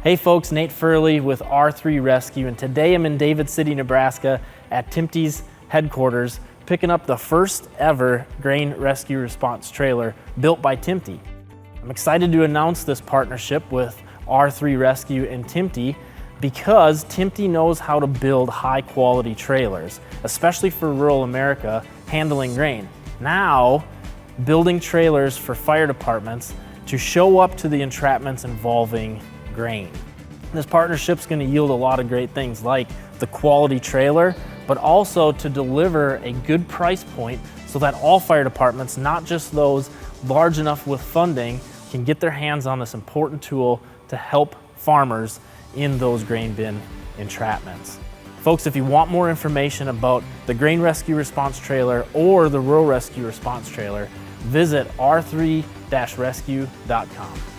Hey folks, Nate Furley with R3 Rescue, and today I'm in David City, Nebraska at Timpte's headquarters picking up the first ever grain rescue response trailer built by Timpte. I'm excited to announce this partnership with R3 Rescue and Timpte because Timpte knows how to build high quality trailers, especially for rural America handling grain. Now, building trailers for fire departments to show up to the entrapments involving grain. This partnership's going to yield a lot of great things like the quality trailer, but also to deliver a good price point so that all fire departments, not just those large enough with funding, can get their hands on this important tool to help farmers in those grain bin entrapments. Folks, if you want more information about the Grain Rescue Response Trailer or the Rural Rescue Response Trailer, visit r3-rescue.com.